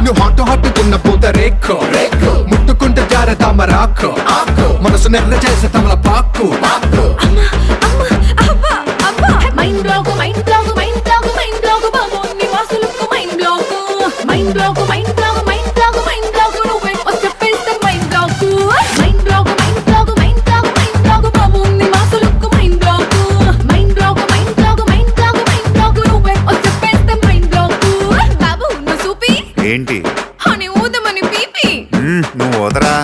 నువ్వు హాట్ హాట్టుకున్న పూత రేఖ ముట్టుకుంటే జార తమరాకు మనసు నెర్ర చేసే తమల పాకు mind block mind block mind block mind block బాబోని వాసులకు mind block mind block mind block mind block mind block నువ్వే వచ్చేస్తే mind block mind block mind block mind block mind block బాబోని వాసులకు mind block mind block mind block mind block mind block నువ్వే వచ్చేస్తే mind black బాబు నువ్వు చూపి ఏంటి అని ఊదమని పీపీ నువ్వు వదరా